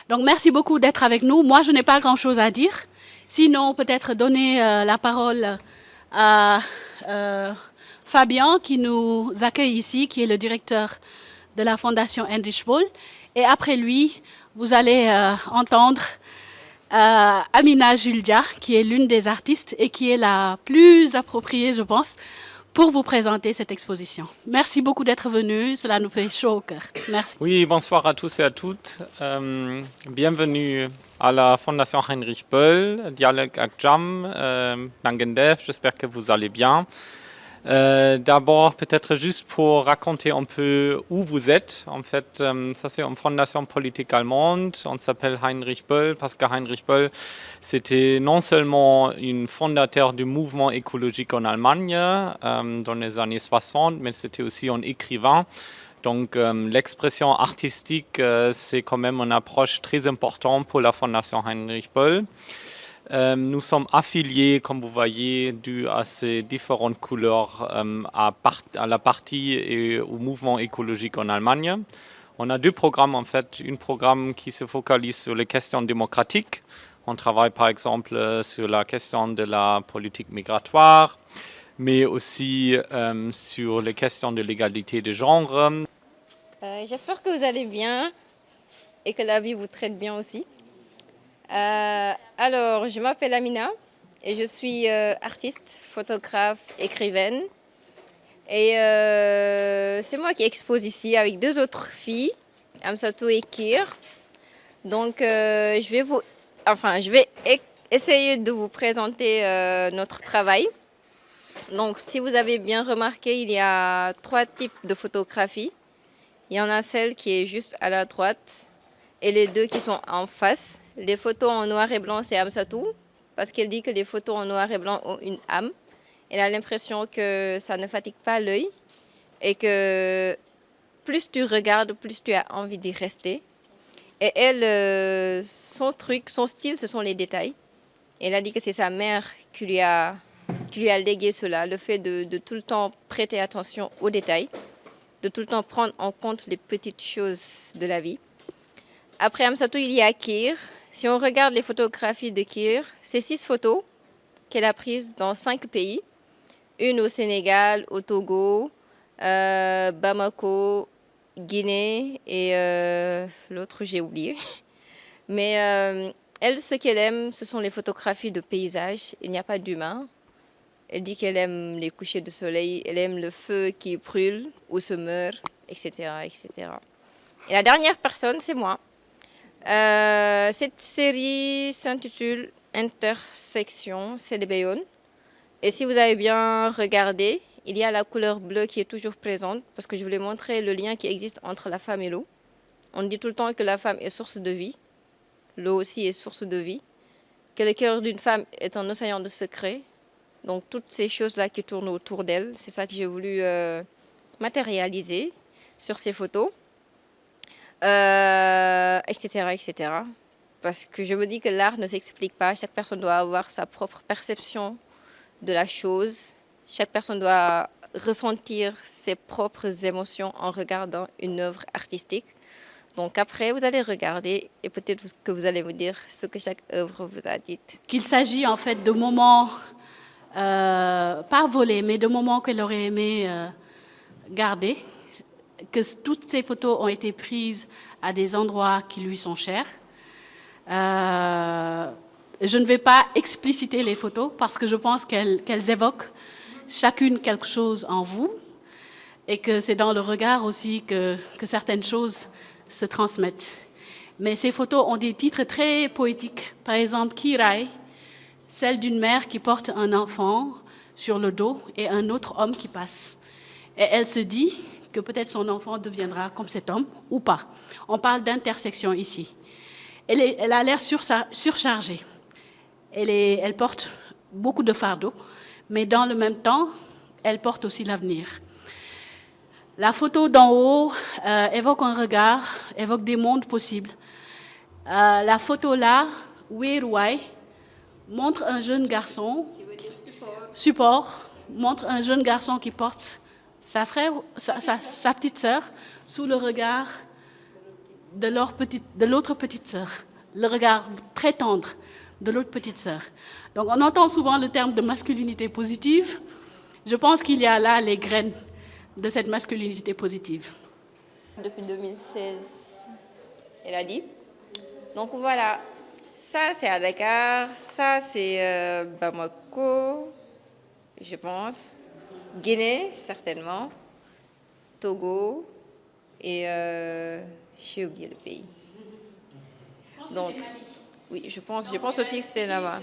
Donc merci beaucoup d'être avec nous. Moi, je n'ai pas grand-chose à dire. Sinon, peut-être donner la parole à Fabien qui nous accueille ici, qui est le directeur de la Fondation Heinrich Böll. Et après lui, vous allez entendre Amina Juldia, qui est l'une des artistes et qui est la plus appropriée, je pense, pour vous présenter cette exposition. Merci beaucoup d'être venu, cela nous fait chaud au cœur. Merci. Oui, bonsoir à tous et à toutes. Bienvenue à la Fondation Heinrich Böll, Dialogue ak Jam, Nangendev, j'espère que vous allez bien. D'abord, peut-être juste pour raconter un peu où vous êtes. En fait, ça c'est une fondation politique allemande. On s'appelle Heinrich Böll parce que Heinrich Böll, c'était non seulement un fondateur du mouvement écologique en Allemagne dans les années 60, mais c'était aussi un écrivain. Donc l'expression artistique, c'est quand même une approche très importante pour la Fondation Heinrich Böll. Nous sommes affiliés, comme vous voyez, dû à ces différentes couleurs à la partie et au mouvement écologique en Allemagne. On a deux programmes en fait. Un programme qui se focalise sur les questions démocratiques. On travaille par exemple sur la question de la politique migratoire, mais aussi sur les questions de l'égalité de genre. J'espère que vous allez bien et que la vie vous traite bien aussi. Alors, je m'appelle Amina et je suis artiste, photographe, écrivaine. Et c'est moi qui expose ici avec deux autres filles, Amsatou et Kir. Donc, je vais essayer de vous présenter notre travail. Donc, si vous avez bien remarqué, il y a 3 types de photographies. Il y en a celle qui est juste à la droite et les 2 qui sont en face. Les photos en noir et blanc, c'est Amsatou, parce qu'elle dit que les photos en noir et blanc ont une âme. Elle a l'impression que ça ne fatigue pas l'œil et que plus tu regardes, plus tu as envie d'y rester. Et elle, son style, ce sont les détails. Elle a dit que c'est sa mère qui lui a légué cela, le fait de tout le temps prêter attention aux détails, de tout le temps prendre en compte les petites choses de la vie. Après Amsatou, il y a Kir. Si on regarde les photographies de Kir, c'est 6 photos qu'elle a prises dans 5 pays. Une au Sénégal, au Togo, Bamako, Guinée et l'autre j'ai oublié. Mais elle, ce qu'elle aime, ce sont les photographies de paysages. Il n'y a pas d'humain. Elle dit qu'elle aime les couchers de soleil, elle aime le feu qui brûle ou se meurt, etc., etc. Et la dernière personne, c'est moi. Cette série s'intitule Intersection, c'est de Bayonne. Et si vous avez bien regardé, il y a la couleur bleue qui est toujours présente parce que je voulais montrer le lien qui existe entre la femme et l'eau. On dit tout le temps que la femme est source de vie, l'eau aussi est source de vie, que le cœur d'une femme est un océan de secrets. Donc toutes ces choses-là qui tournent autour d'elle, c'est ça que j'ai voulu matérialiser sur ces photos, etc., etc. Parce que je me dis que l'art ne s'explique pas, chaque personne doit avoir sa propre perception de la chose, chaque personne doit ressentir ses propres émotions en regardant une œuvre artistique. Donc après, vous allez regarder et peut-être que vous allez me dire ce que chaque œuvre vous a dit. Qu'il s'agit en fait de moments, pas volés, mais de moments qu'elle aurait aimé garder, que toutes ces photos ont été prises à des endroits qui lui sont chers. Je ne vais pas expliciter les photos parce que je pense qu'elles évoquent chacune quelque chose en vous et que c'est dans le regard aussi que certaines choses se transmettent. Mais ces photos ont des titres très poétiques. Par exemple, Kirai, celle d'une mère qui porte un enfant sur le dos et un autre homme qui passe. Et elle se dit que peut-être son enfant deviendra comme cet homme ou pas. On parle d'intersection ici. Elle a l'air surchargée. Elle porte beaucoup de fardeaux, mais dans le même temps, elle porte aussi l'avenir. La photo d'en haut évoque un regard, évoque des mondes possibles. La photo là, Weruai, montre un jeune garçon, support, montre un jeune garçon qui porte sa petite sœur, sous le regard de l'autre petite sœur, le regard très tendre de l'autre petite sœur. Donc on entend souvent le terme de masculinité positive. Je pense qu'il y a là les graines de cette masculinité positive. Depuis 2016, elle a dit. Donc voilà, ça c'est à Dakar, ça c'est Bamako, je pense, Guinée certainement, Togo et j'ai oublié le pays. Donc oui, je pense aussi que c'était là-bas.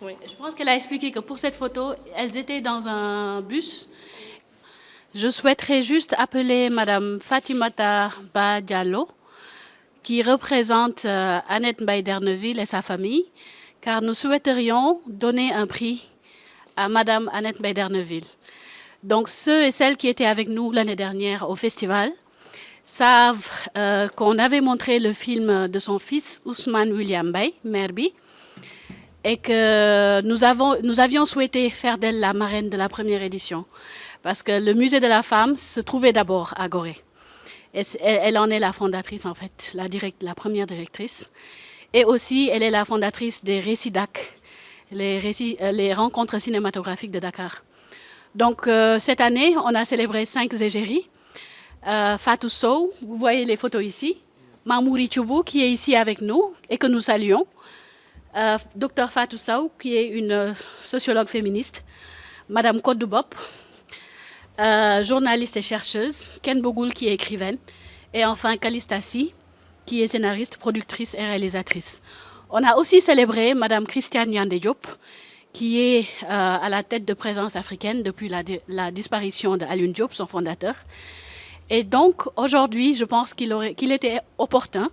Oui. Je pense qu'elle a expliqué que pour cette photo, elles étaient dans un bus. Je souhaiterais juste appeler Madame Fatimata Ba Diallo, qui représente Annette Mbaye d'Erneville et sa famille, car nous souhaiterions donner un prix à Madame Annette Mbaye d'Erneville. Donc ceux et celles qui étaient avec nous l'année dernière au festival savent qu'on avait montré le film de son fils Ousmane William Mbaye, Merbi, et que nous avions souhaité faire d'elle la marraine de la première édition, parce que le musée de la femme se trouvait d'abord à Gorée. Et elle en est la fondatrice, en fait, la première directrice. Et aussi, elle est la fondatrice des RECIDAC, les rencontres cinématographiques de Dakar. Donc, cette année, on a célébré 5 égéries. Fatou Sow, vous voyez les photos ici. Mamouri Choubou, qui est ici avec nous et que nous saluons. Dr Fatou Sow, qui est une sociologue féministe. Madame Kodou Bop, journaliste et chercheuse. Ken Bogoul, qui est écrivaine. Et enfin, Kalistassi, qui est scénariste, productrice et réalisatrice. On a aussi célébré Madame Christiane Yandé Diop, qui est à la tête de Présence africaine depuis la disparition d'Alioune Diop, son fondateur. Et donc, aujourd'hui, je pense qu'il était opportun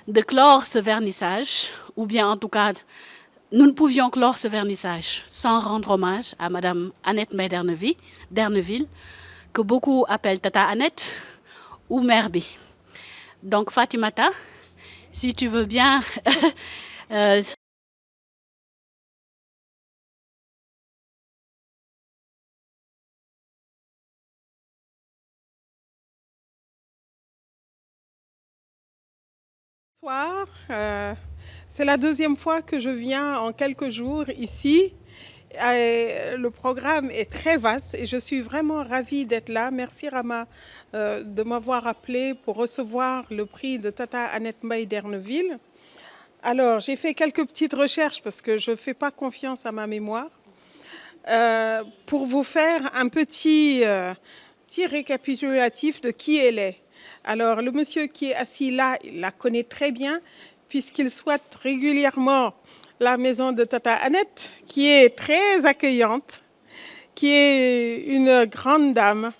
de clore ce vernissage, ou bien en tout cas, nous ne pouvions clore ce vernissage sans rendre hommage à Madame Annette Mbaye d'Erneville, que beaucoup appellent Tata Annette ou Merbi. Donc, Fatimata, si tu veux bien... Bonsoir, c'est la deuxième fois que je viens en quelques jours ici. Le programme est très vaste et je suis vraiment ravie d'être là. Merci Rama de m'avoir appelé pour recevoir le prix de Tata Annette Mbaye d'Erneville. Alors, j'ai fait quelques petites recherches parce que je ne fais pas confiance à ma mémoire. Pour vous faire un petit récapitulatif de qui elle est. Alors, le monsieur qui est assis là, il la connaît très bien, puisqu'il souhaite régulièrement la maison de Tata Annette, qui est très accueillante, qui est une grande dame,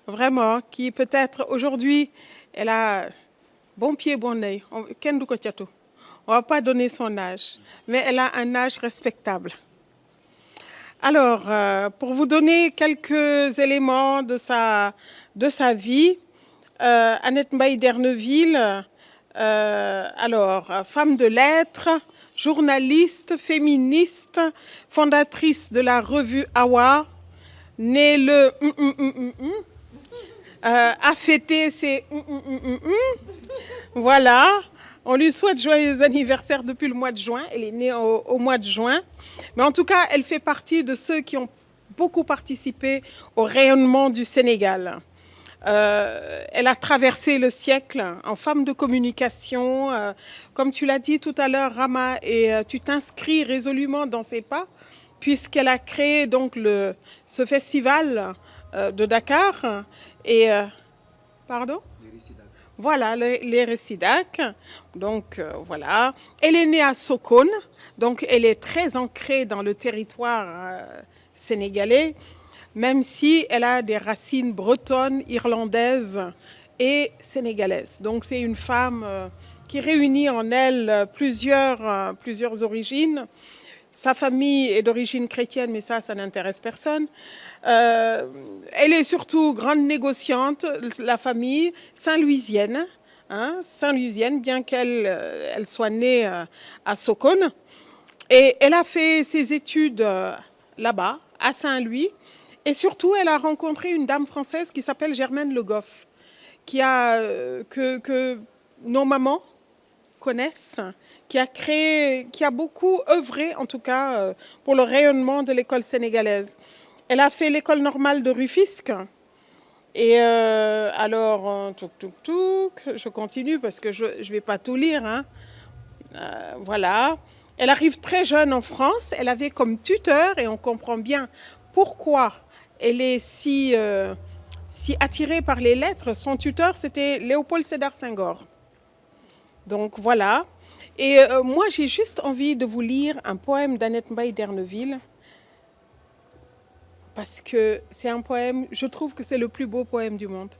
vraiment, qui peut-être aujourd'hui, elle a bon pied, bon oeil. On ne va pas donner son âge, mais elle a un âge respectable. Alors, pour vous donner quelques éléments de sa vie, Annette Mbaye d'Erneville, femme de lettres, journaliste, féministe, fondatrice de la revue Awa, née le a fêté ses voilà. On lui souhaite joyeux anniversaire depuis le mois de juin. Elle est née au mois de juin. Mais en tout cas, elle fait partie de ceux qui ont beaucoup participé au rayonnement du Sénégal. Elle a traversé le siècle en femme de communication. Comme tu l'as dit tout à l'heure, Rama, et tu t'inscris résolument dans ses pas, puisqu'elle a créé donc ce festival de Dakar. Et, pardon ? Voilà, les RECIDAC. Donc, voilà. Elle est née à Sokone, donc elle est très ancrée dans le territoire sénégalais, même si elle a des racines bretonnes, irlandaises et sénégalaises. Donc, c'est une femme qui réunit en elle plusieurs origines. Sa famille est d'origine chrétienne, mais ça n'intéresse personne. Elle est surtout grande négociante, la famille saint-louisienne, Saint-Louisienne, bien qu'elle soit née à Sokone. Et elle a fait ses études là-bas, à Saint-Louis. Et surtout, elle a rencontré une dame française qui s'appelle Germaine Le Goff, que nos mamans connaissent, qui a beaucoup œuvré, en tout cas, pour le rayonnement de l'école sénégalaise. Elle a fait l'école normale de Rufisque. Et alors, je continue parce que je ne vais pas tout lire. Hein. Voilà. Elle arrive très jeune en France. Elle avait comme tuteur, et on comprend bien pourquoi elle est si attirée par les lettres. Son tuteur, c'était Léopold Sédar Senghor. Donc voilà. Et moi, j'ai juste envie de vous lire un poème d'Annette Mbaye d'Erneville. Parce que c'est un poème, je trouve que c'est le plus beau poème du monde.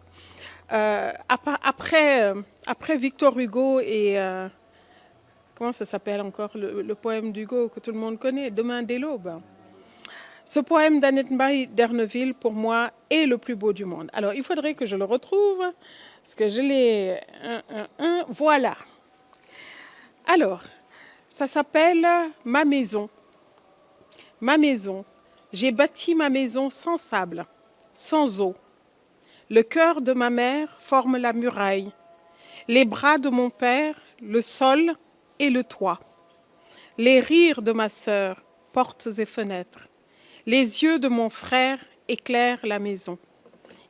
Après Victor Hugo et... comment ça s'appelle encore, le poème d'Hugo que tout le monde connaît, Demain dès l'aube. Ce poème d'Annette Mbaye d'Erneville, pour moi, est le plus beau du monde. Alors, il faudrait que je le retrouve, parce que je l'ai... Voilà. Alors, ça s'appelle « Ma maison ». Ma maison. J'ai bâti ma maison sans sable, sans eau. Le cœur de ma mère forme la muraille. Les bras de mon père, le sol et le toit. Les rires de ma sœur, portes et fenêtres. Les yeux de mon frère éclairent la maison.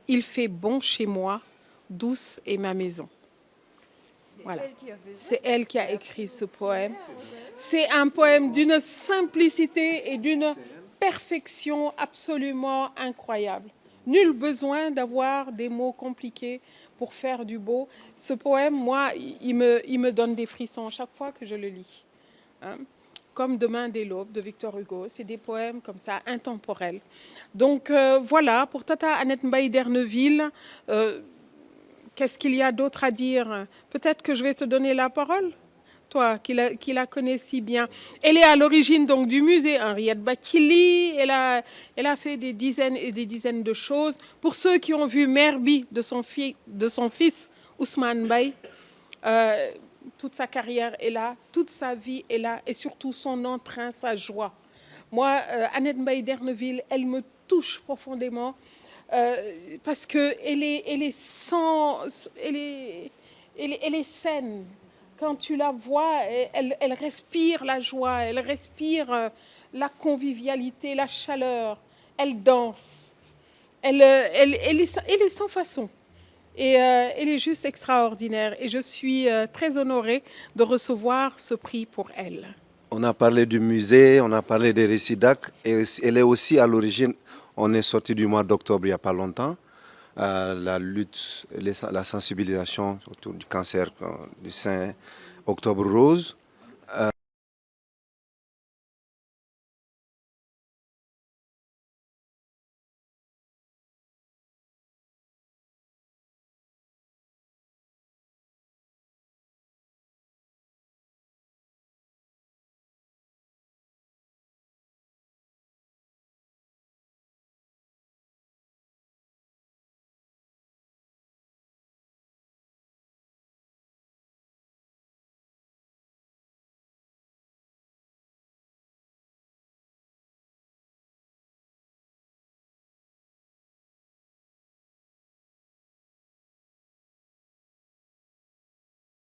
Il fait bon chez moi, douce est ma maison. Voilà. C'est elle qui a écrit ce poème. C'est un poème d'une simplicité et d'une perfection absolument incroyable. Nul besoin d'avoir des mots compliqués pour faire du beau. Ce poème, moi, il me donne des frissons chaque fois que je le lis. Hein? Comme Demain dès l'aube de Victor Hugo. C'est des poèmes comme ça, intemporels. Donc voilà, pour Tata Annette Mbaye d'Erneville, qu'est-ce qu'il y a d'autre à dire? Peut-être que je vais te donner la parole, toi qui la connais si bien. Elle est à l'origine donc du musée Henriette Bakili. Elle a fait des dizaines et des dizaines de choses. Pour ceux qui ont vu Mère Bi de son fils Ousmane Mbaye, toute sa carrière est là, toute sa vie est là, et surtout son entrain, sa joie. Moi, Annette Mbaye d'Erneville, elle me touche profondément. Parce qu'elle est saine. Quand tu la vois, elle respire la joie, elle respire la convivialité, la chaleur. Elle danse. Elle est sans façon. Et elle est juste extraordinaire. Et je suis très honorée de recevoir ce prix pour elle. On a parlé du musée, on a parlé des récidacs. Et elle est aussi à l'origine... On est sorti du mois d'octobre il n'y a pas longtemps. La lutte, la sensibilisation autour du cancer du sein, Octobre Rose.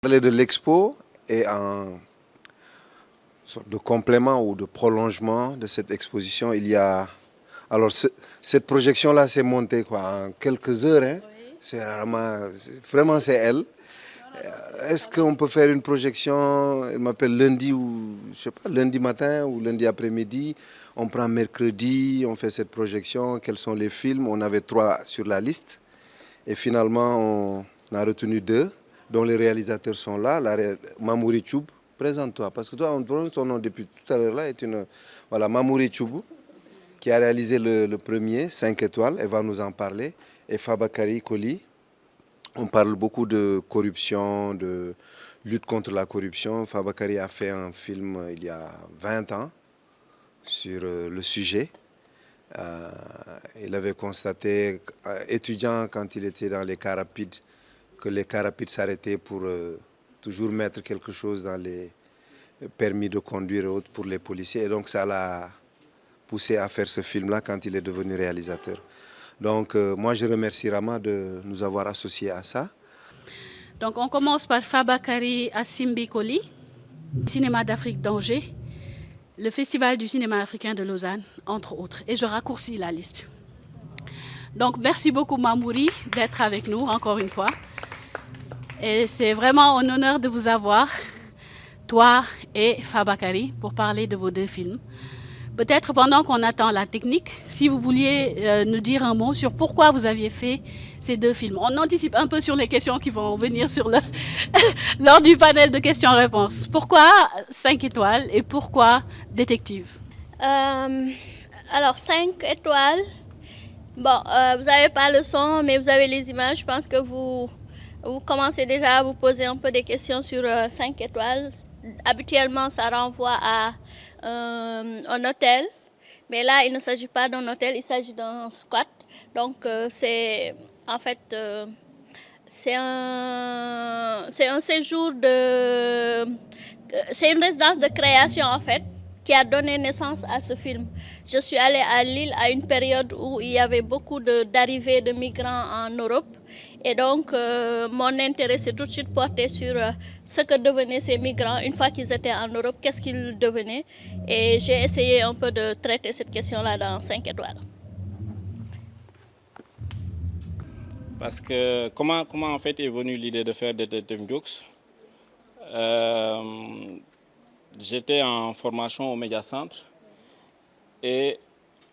Parler de l'expo et en sorte de complément ou de prolongement de cette exposition, il y a... Alors, cette projection-là s'est montée en quelques heures. Hein. Oui. Vraiment, c'est elle. Est-ce qu'on peut faire une projection, elle m'appelle lundi ou je sais pas, lundi matin ou lundi après-midi, on prend mercredi, on fait cette projection, quels sont les films? On avait 3 sur la liste et finalement on a retenu 2 dont les réalisateurs sont là. Mamouri Choub, présente-toi parce que toi on prononce ton nom depuis tout à l'heure là, est une... Voilà, Mamouri Choub qui a réalisé le premier, 5 étoiles, elle va nous en parler, et Fabakary Koli. On parle beaucoup de corruption, de lutte contre la corruption. Fabakary a fait un film il y a 20 ans sur le sujet. Il avait constaté, étudiant quand il était dans les cars rapides, que les cars rapides s'arrêtaient pour toujours mettre quelque chose dans les permis de conduire et autres pour les policiers. Et donc ça l'a poussé à faire ce film-là quand il est devenu réalisateur. Donc moi je remercie Rama de nous avoir associés à ça. Donc on commence par Fabakary Asimbikoli, Cinéma d'Afrique d'Angers, le Festival du cinéma africain de Lausanne, entre autres. Et je raccourcis la liste. Donc merci beaucoup Mamouri d'être avec nous encore une fois. Et c'est vraiment un honneur de vous avoir, toi et Fabakary, pour parler de vos deux films. Peut-être pendant qu'on attend la technique, si vous vouliez nous dire un mot sur pourquoi vous aviez fait ces deux films. On anticipe un peu sur les questions qui vont venir sur lors du panel de questions-réponses. Pourquoi 5 étoiles et pourquoi Détective? Alors 5 étoiles, bon, vous n'avez pas le son, mais vous avez les images. Je pense que vous commencez déjà à vous poser un peu des questions sur 5 étoiles. Habituellement, ça renvoie à un hôtel, mais là, il ne s'agit pas d'un hôtel, il s'agit d'un squat. Donc, c'est en fait, c'est un séjour c'est une résidence de création en fait, qui a donné naissance à ce film. Je suis allée à Lille à une période où il y avait beaucoup d'arrivées de migrants en Europe. Et donc, mon intérêt s'est tout de suite porté sur ce que devenaient ces migrants une fois qu'ils étaient en Europe, qu'est-ce qu'ils devenaient. Et j'ai essayé un peu de traiter cette question-là dans 5 étoiles. Parce que comment en fait est venue l'idée de faire Détective Jux? J'étais en formation au Médiacentre et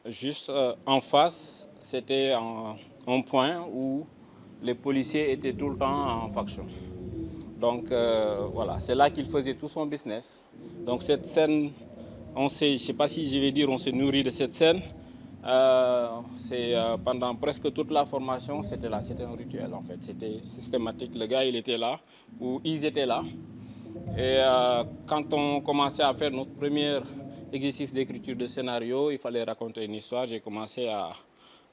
juste en face, c'était un point où les policiers étaient tout le temps en faction. Donc voilà, c'est là qu'il faisait tout son business. Donc cette scène, je ne sais pas si je vais dire on s'est nourri de cette scène. Pendant presque toute la formation, c'était là, c'était un rituel en fait, c'était systématique. Le gars il était là, ou ils étaient là. Et quand on commençait à faire notre premier exercice d'écriture de scénario, il fallait raconter une histoire. J'ai commencé à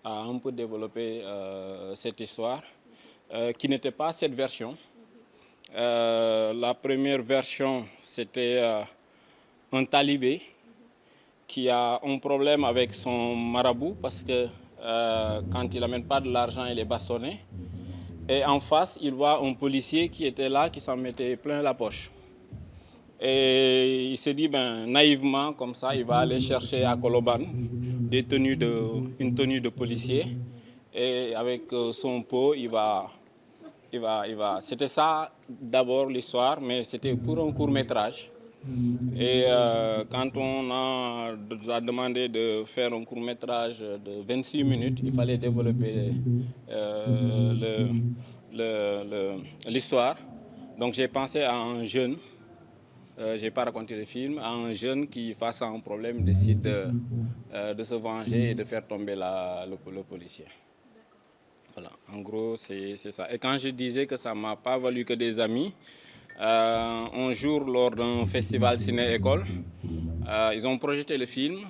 un peu développer cette histoire, qui n'était pas cette version. La première version, c'était un talibé qui a un problème avec son marabout parce que quand il n'amène pas de l'argent, il est bastonné. Et en face, il voit un policier qui était là, qui s'en mettait plein la poche. Et il s'est dit, naïvement, comme ça, il va aller chercher à Koloban une tenue de policier. Et avec son pot, il va. C'était ça d'abord l'histoire, mais c'était pour un court-métrage. Et quand on a demandé de faire un court-métrage de 26 minutes, il fallait développer l'histoire. Donc j'ai pensé à un jeune, je n'ai pas raconté le film, à un jeune qui, face à un problème, décide de se venger et de faire tomber le policier. Voilà, en gros, c'est ça. Et quand je disais que ça ne m'a pas valu que des amis, un jour, lors d'un festival ciné-école, ils ont projeté le film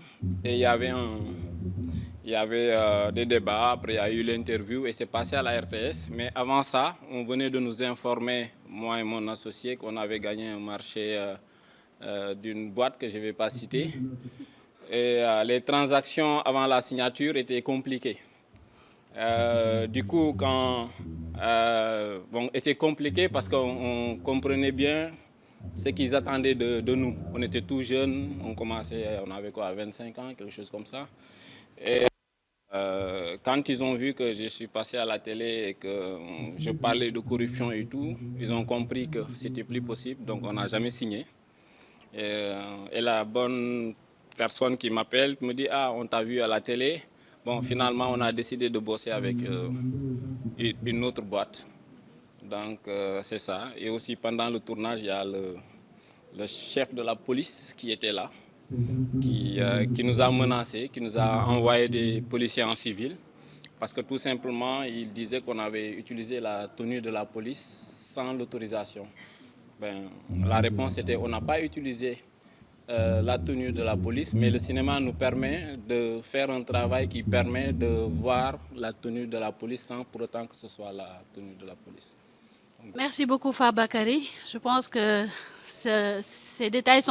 et il y avait des débats. Après, il y a eu l'interview et c'est passé à la RTS. Mais avant ça, on venait de nous informer, moi et mon associé, qu'on avait gagné un marché d'une boîte que je ne vais pas citer. Et les transactions avant la signature étaient compliquées. Du coup, était compliqué parce qu'on comprenait bien ce qu'ils attendaient de nous. On était tout jeunes, on avait quoi, 25 ans, quelque chose comme ça. Et quand ils ont vu que je suis passé à la télé et que je parlais de corruption et tout, ils ont compris que c'était plus possible, donc on n'a jamais signé. Et la bonne personne qui m'appelle me dit « Ah, on t'a vu à la télé ». Bon, finalement, on a décidé de bosser avec une autre boîte. Donc, c'est ça. Et aussi, pendant le tournage, il y a le chef de la police qui était là, qui nous a menacés, qui nous a envoyé des policiers en civil. Parce que tout simplement, il disait qu'on avait utilisé la tenue de la police sans l'autorisation. La réponse était on n'a pas utilisé la tenue de la police, mais le cinéma nous permet de faire un travail qui permet de voir la tenue de la police sans pour autant que ce soit la tenue de la police. Merci beaucoup Fabakary. Je pense que ces détails sont